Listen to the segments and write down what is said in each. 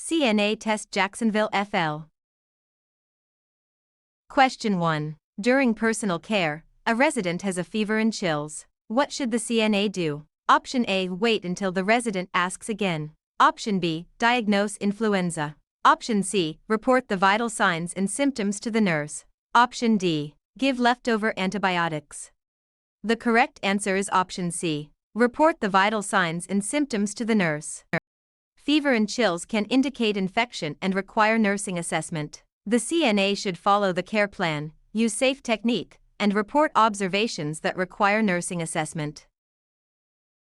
CNA Test Jacksonville FL. Question 1. During personal care, a resident has a fever and chills. What should the CNA do? Option A. Wait until the resident asks again. Option B. Diagnose influenza. Option C. Report the vital signs and symptoms to the nurse. Option D. Give leftover antibiotics. The correct answer is option C. Report the vital signs and symptoms to the nurse. Fever and chills can indicate infection and require nursing assessment. The CNA should follow the care plan, use safe technique, and report observations that require nursing assessment.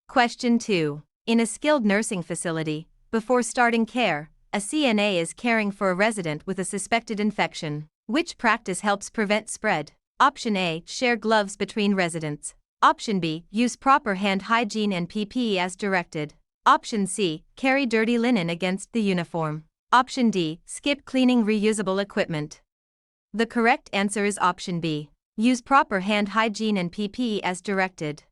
Question 2. In a skilled nursing facility, before starting care, a CNA is caring for a resident with a suspected infection. Which practice helps prevent spread? Option A. Share gloves between residents. Option B. Use proper hand hygiene and PPE as directed. Option C. Carry dirty linen against the uniform. Option D. Skip cleaning reusable equipment. The correct answer is option B. Use proper hand hygiene and PPE as directed.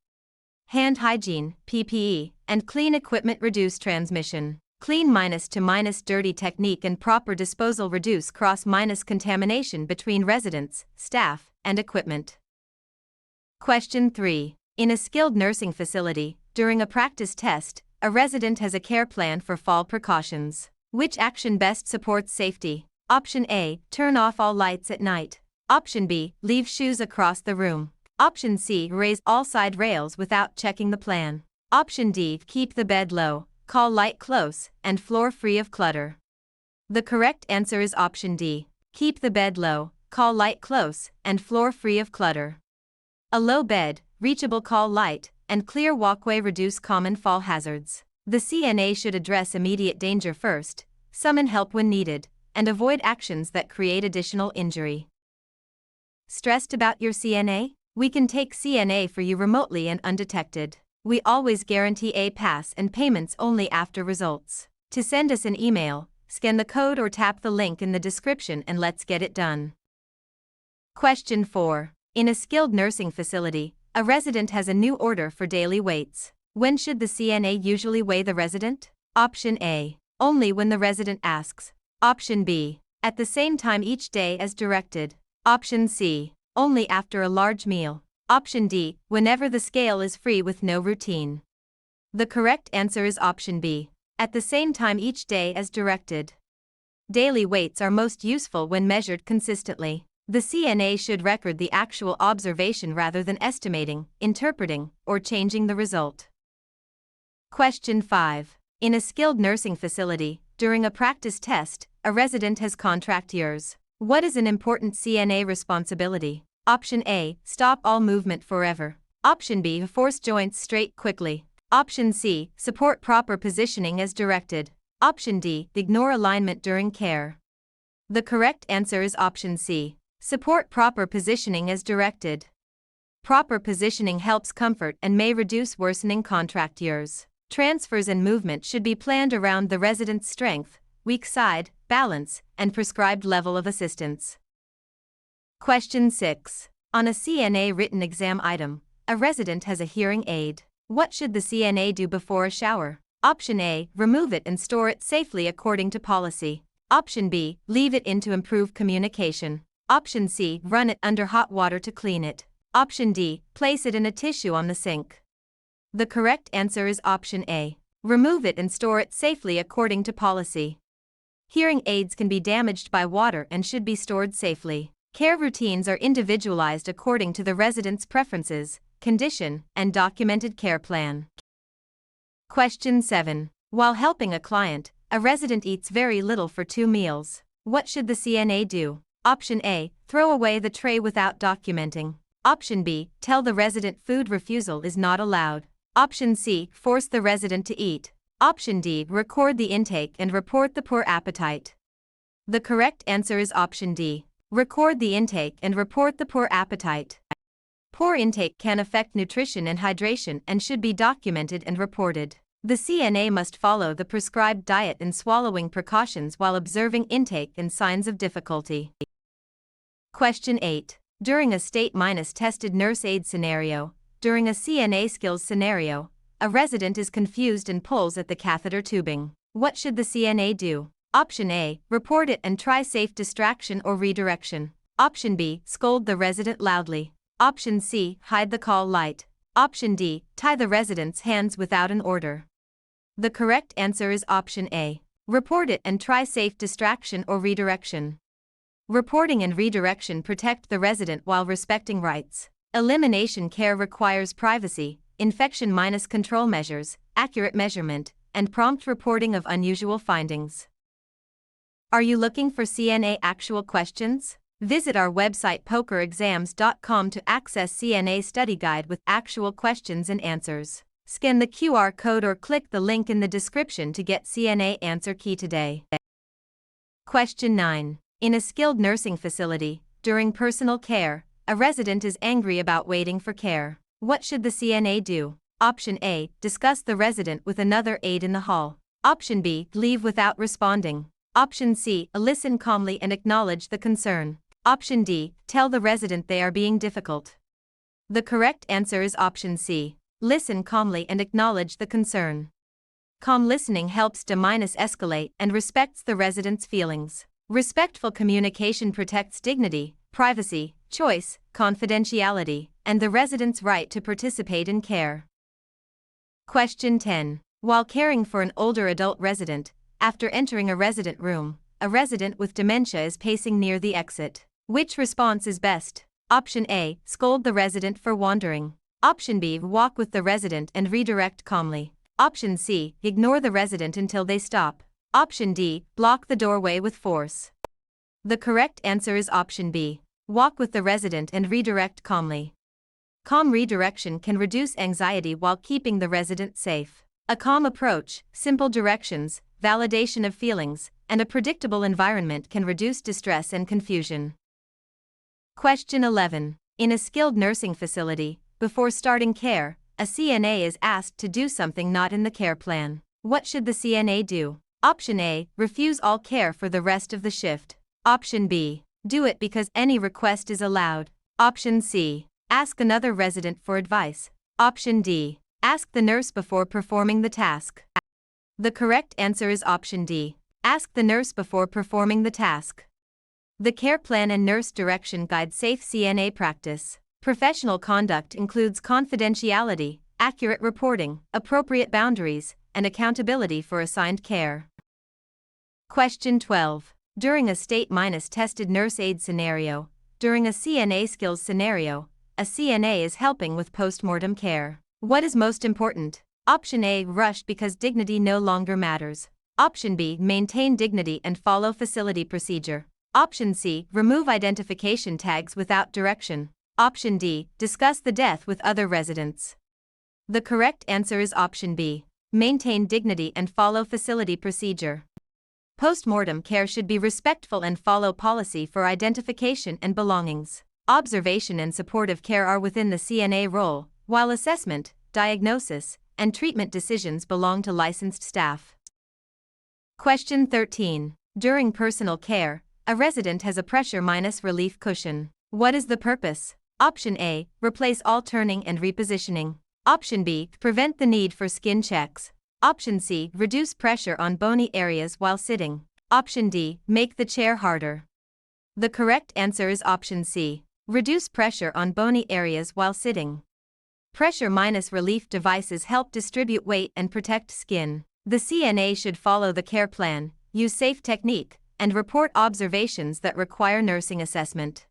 Hand hygiene, PPE, and clean equipment reduce transmission. Clean minus to minus dirty technique and proper disposal reduce cross minus contamination between residents, staff, and equipment. Question 3. In a skilled nursing facility, during a practice test, a resident has a care plan for fall precautions. Which action best supports safety? Option A. Turn off all lights at night. Option B. Leave shoes across the room. Option C. Raise all side rails without checking the plan. Option D. Keep the bed low, call light close, and floor free of clutter. The correct answer is option D. Keep the bed low, call light close, and floor free of clutter. A low bed, reachable call light, and clear walkway reduce common fall hazards. The CNA should address immediate danger first, summon help when needed, and avoid actions that create additional injury. Stressed about your CNA? We can take CNA for you remotely and undetected. We always guarantee a pass and payments only after results. To send us an email, scan the code or tap the link in the description and let's get it done. Question 4. In a skilled nursing facility, a resident has a new order for daily weights. When should the CNA usually weigh the resident? Option A. Only when the resident asks. Option B. At the same time each day as directed. Option C. Only after a large meal. Option D. Whenever the scale is free with no routine. The correct answer is option B. At the same time each day as directed. Daily weights are most useful when measured consistently. The CNA should record the actual observation rather than estimating, interpreting, or changing the result. Question 5. In a skilled nursing facility, during a practice test, a resident has contract years. What is an important CNA responsibility? Option A. Stop all movement forever. Option B. Force joints straight quickly. Option C. Support proper positioning as directed. Option D. Ignore alignment during care. The correct answer is option C. Support proper positioning as directed. Proper positioning helps comfort and may reduce worsening contract years. Transfers and movement should be planned around the resident's strength, weak side, balance, and prescribed level of assistance. Question 6. On a CNA written exam item, a resident has a hearing aid. What should the CNA do before a shower? Option A. Remove it and store it safely according to policy. Option B. Leave it in to improve communication. Option C. Run it under hot water to clean it. Option D. Place it in a tissue on the sink. The correct answer is option A. Remove it and store it safely according to policy. Hearing aids can be damaged by water and should be stored safely. Care routines are individualized according to the resident's preferences, condition, and documented care plan. Question 7. While helping a client, a resident eats very little for 2 meals. What should the CNA do? Option A. Throw away the tray without documenting. Option B. Tell the resident food refusal is not allowed. Option C. Force the resident to eat. Option D. Record the intake and report the poor appetite. The correct answer is option D. Record the intake and report the poor appetite. Poor intake can affect nutrition and hydration and should be documented and reported. The CNA must follow the prescribed diet and swallowing precautions while observing intake and signs of difficulty. Question 8. During a state-tested nurse aide scenario, during a CNA skills scenario, a resident is confused and pulls at the catheter tubing. What should the CNA do? Option A, report it and try safe distraction or redirection. Option B, scold the resident loudly. Option C, hide the call light. Option D, tie the resident's hands without an order. The correct answer is option A. Report it and try safe distraction or redirection. Reporting and redirection protect the resident while respecting rights. Elimination care requires privacy, infection-control measures, accurate measurement, and prompt reporting of unusual findings. Are you looking for CNA actual questions? Visit our website pokerexams.com to access CNA study guide with actual questions and answers. Scan the QR code or click the link in the description to get CNA answer key today. Question 9. In a skilled nursing facility, during personal care, a resident is angry about waiting for care. What should the CNA do? Option A, discuss the resident with another aide in the hall. Option B, leave without responding. Option C, listen calmly and acknowledge the concern. Option D, tell the resident they are being difficult. The correct answer is option C, listen calmly and acknowledge the concern. Calm listening helps de-escalate and respects the resident's feelings. Respectful communication protects dignity, privacy, choice, confidentiality, and the resident's right to participate in care. Question 10. While caring for an older adult resident, after entering a resident room, a resident with dementia is pacing near the exit. Which response is best? Option A, scold the resident for wandering. Option B, walk with the resident and redirect calmly. Option C, ignore the resident until they stop. Option D, block the doorway with force. The correct answer is option B, walk with the resident and redirect calmly. Calm redirection can reduce anxiety while keeping the resident safe. A calm approach, simple directions, validation of feelings, and a predictable environment can reduce distress and confusion. Question 11. In a skilled nursing facility, before starting care, a CNA is asked to do something not in the care plan. What should the CNA do? Option A, refuse all care for the rest of the shift. Option B, do it because any request is allowed. Option C, ask another resident for advice. Option D, ask the nurse before performing the task. The correct answer is option D, ask the nurse before performing the task. The care plan and nurse direction guide safe CNA practice. Professional conduct includes confidentiality, accurate reporting, appropriate boundaries, and accountability for assigned care. Question 12. During a state-tested nurse aide scenario, during a CNA skills scenario, a CNA is helping with postmortem care. What is most important? Option A, rush because dignity no longer matters. Option B, maintain dignity and follow facility procedure. Option C, remove identification tags without direction. Option D, discuss the death with other residents. The correct answer is option B, maintain dignity and follow facility procedure. Postmortem care should be respectful and follow policy for identification and belongings. Observation and supportive care are within the CNA role, while assessment, diagnosis, and treatment decisions belong to licensed staff. Question 13. During personal care, a resident has a pressure-relief cushion. What is the purpose? Option A, replace all turning and repositioning. Option B, prevent the need for skin checks. Option C, reduce pressure on bony areas while sitting. Option D, make the chair harder. The correct answer is option C, reduce pressure on bony areas while sitting. Pressure-relief devices help distribute weight and protect skin. The CNA should follow the care plan, use safe technique, and report observations that require nursing assessment.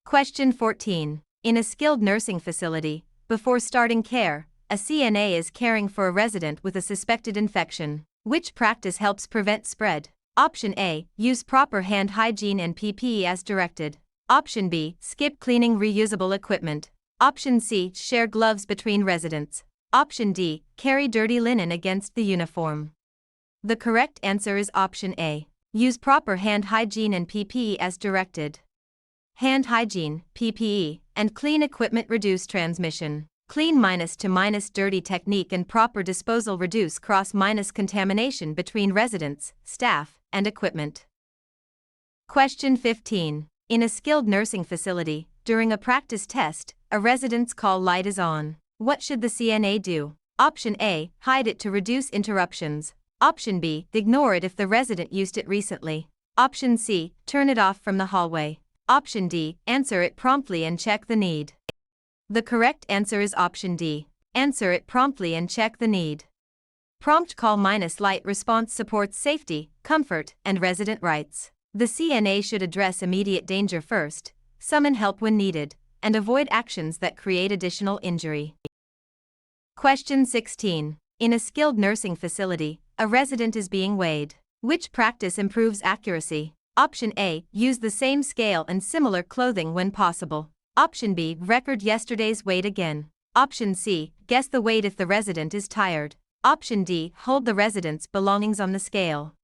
Question 14. In a skilled nursing facility, before starting care, a CNA is caring for a resident with a suspected infection. Which practice helps prevent spread? Option A, use proper hand hygiene and PPE as directed. Option B, skip cleaning reusable equipment. Option C, share gloves between residents. Option D, carry dirty linen against the uniform. The correct answer is option A, use proper hand hygiene and PPE as directed. Hand hygiene, PPE, and clean equipment reduce transmission. Clean to dirty technique and proper disposal reduce contamination between residents, staff, and equipment. Question 15. In a skilled nursing facility, during a practice test, a resident's call light is on. What should the CNA do? Option A, hide it to reduce interruptions. Option B, ignore it if the resident used it recently. Option C, turn it off from the hallway. Option D, answer it promptly and check the need. The correct answer is option D. Answer it promptly and check the need. Prompt call minus light response supports safety, comfort, and resident rights. The CNA should address immediate danger first, summon help when needed, and avoid actions that create additional injury. Question 16. In a skilled nursing facility, a resident is being weighed. Which practice improves accuracy? Option A, use the same scale and similar clothing when possible. Option B, record yesterday's weight again. Option C, guess the weight if the resident is tired. Option D, hold the resident's belongings on the scale.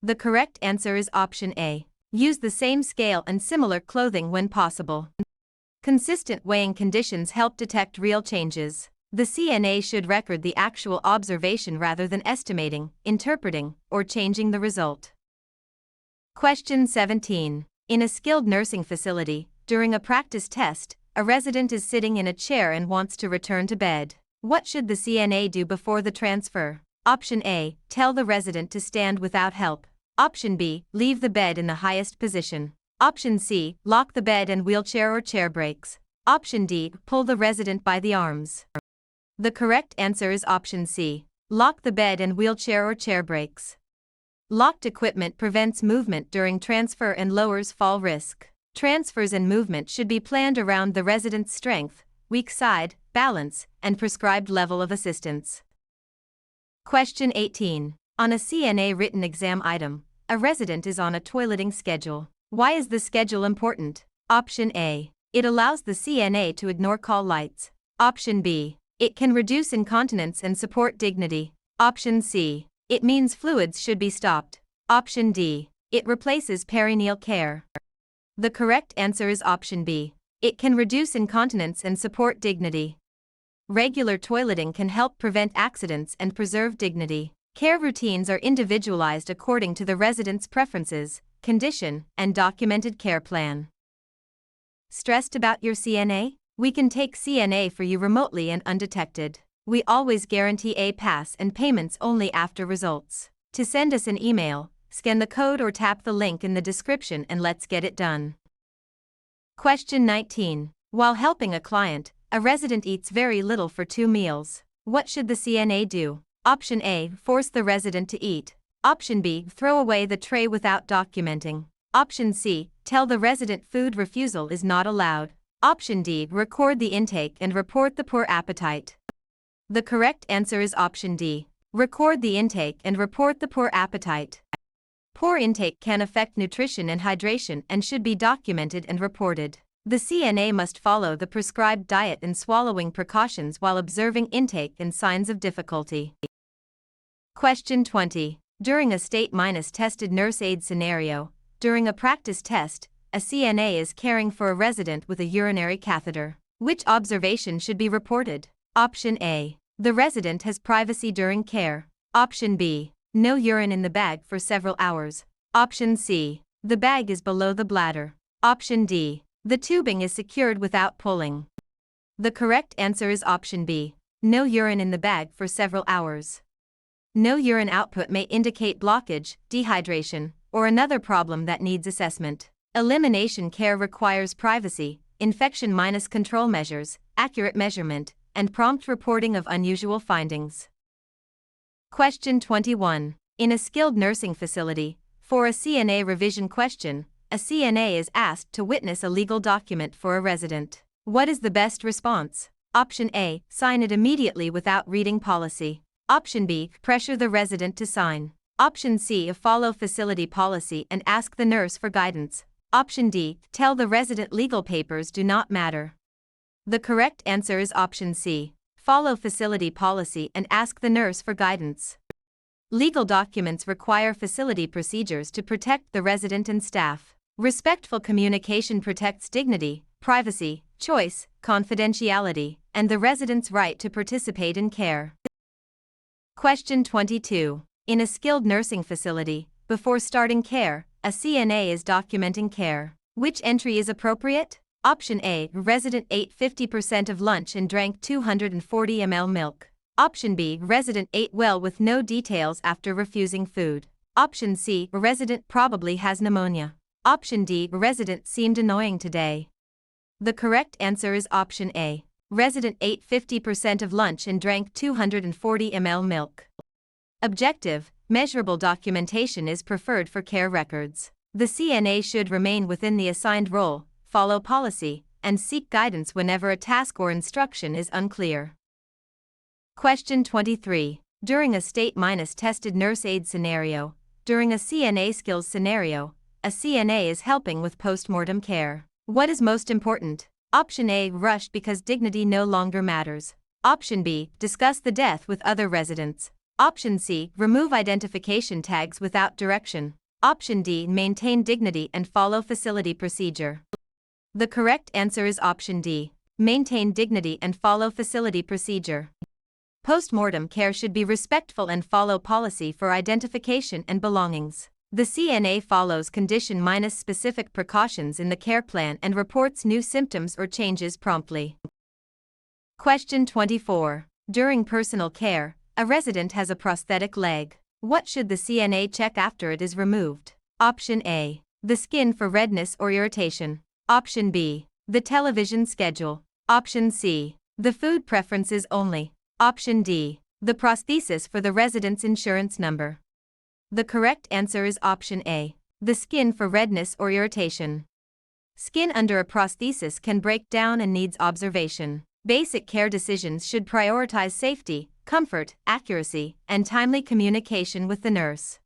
The correct answer is option A. Use the same scale and similar clothing when possible. Consistent weighing conditions help detect real changes. The CNA should record the actual observation rather than estimating, interpreting, or changing the result. Question 17. In a skilled nursing facility, during a practice test, a resident is sitting in a chair and wants to return to bed. What should the CNA do before the transfer? Option A, tell the resident to stand without help. Option B, leave the bed in the highest position. Option C, lock the bed and wheelchair or chair brakes. Option D, pull the resident by the arms. The correct answer is option C. Lock the bed and wheelchair or chair brakes. Locked equipment prevents movement during transfer and lowers fall risk. Transfers and movement should be planned around the resident's strength, weak side, balance, and prescribed level of assistance. Question 18. On a CNA written exam item, a resident is on a toileting schedule. Why is the schedule important? Option A. It allows the CNA to ignore call lights. Option B. It can reduce incontinence and support dignity. Option C. It means fluids should be stopped. Option D. It replaces perineal care. The correct answer is option B. It can reduce incontinence and support dignity. Regular toileting can help prevent accidents and preserve dignity. Care routines are individualized according to the resident's preferences, condition, and documented care plan. Stressed about your CNA? We can take CNA for you remotely and undetected. We always guarantee a pass and payments only after results. To send us an email, scan the code or tap the link in the description and let's get it done. Question 19. While helping a client, a resident eats very little for 2 meals. What should the CNA do? Option A, force the resident to eat. Option B, throw away the tray without documenting. Option C, tell the resident food refusal is not allowed. Option D, record the intake and report the poor appetite. The correct answer is option D. Record the intake and report the poor appetite. Poor intake can affect nutrition and hydration and should be documented and reported. The CNA must follow the prescribed diet and swallowing precautions while observing intake and signs of difficulty. Question 20. During a state-tested nurse aide scenario, during a practice test, a CNA is caring for a resident with a urinary catheter. Which observation should be reported? Option A. The resident has privacy during care. Option B. No urine in the bag for several hours. Option C. The bag is below the bladder. Option D. The tubing is secured without pulling. The correct answer is option B. No urine in the bag for several hours. No urine output may indicate blockage, dehydration, or another problem that needs assessment. Elimination care requires privacy, infection-control measures, accurate measurement, and prompt reporting of unusual findings. Question 21. In a skilled nursing facility, for a CNA revision question, a CNA is asked to witness a legal document for a resident. What is the best response? Option A, sign it immediately without reading policy. Option B, pressure the resident to sign. Option C, follow facility policy and ask the nurse for guidance. Option D, tell the resident legal papers do not matter. The correct answer is option C. Follow facility policy and ask the nurse for guidance. Legal documents require facility procedures to protect the resident and staff. Respectful communication protects dignity, privacy, choice, confidentiality, and the resident's right to participate in care. Question 22. In a skilled nursing facility, before starting care, a CNA is documenting care. Which entry is appropriate? Option A, resident ate 50% of lunch and drank 240 ml milk. Option B, resident ate well with no details after refusing food. Option C, resident probably has pneumonia. Option D, resident seemed annoying today. The correct answer is option A. Resident ate 50% of lunch and drank 240 ml milk. Objective: measurable documentation is preferred for care records. The CNA should remain within the assigned role, follow policy, and seek guidance whenever a task or instruction is unclear. Question 23. During a state-tested nurse aide scenario, during a CNA skills scenario, a CNA is helping with post-mortem care. What is most important? Option A, rushed because dignity no longer matters. Option B, discuss the death with other residents. Option C, remove identification tags without direction. Option D, maintain dignity and follow facility procedure. The correct answer is option D, maintain dignity and follow facility procedure. Post-mortem care should be respectful and follow policy for identification and belongings. The CNA follows condition-specific precautions in the care plan and reports new symptoms or changes promptly. Question 24. During personal care, a resident has a prosthetic leg. What should the CNA check after it is removed? Option A, the skin for redness or irritation. Option B, the television schedule. Option C, the food preferences only. Option D, the prosthesis for the resident's insurance number. The correct answer is option A, the skin for redness or irritation. Skin under a prosthesis can break down and needs observation. Basic care decisions should prioritize safety, comfort, accuracy, and timely communication with the nurse.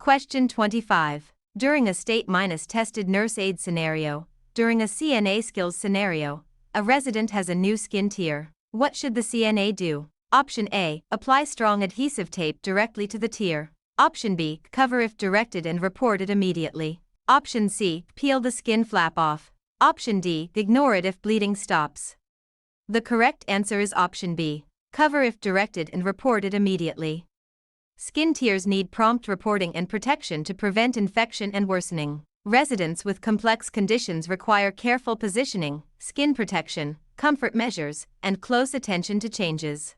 Question 25. During a state-tested nurse aide scenario, during a CNA skills scenario, a resident has a new skin tear. What should the CNA do? Option A, apply strong adhesive tape directly to the tear. Option B, cover if directed and report it immediately. Option C, peel the skin flap off. Option D, ignore it if bleeding stops. The correct answer is option B, cover if directed and report it immediately. Skin tears need prompt reporting and protection to prevent infection and worsening. Residents with complex conditions require careful positioning, skin protection, comfort measures, and close attention to changes.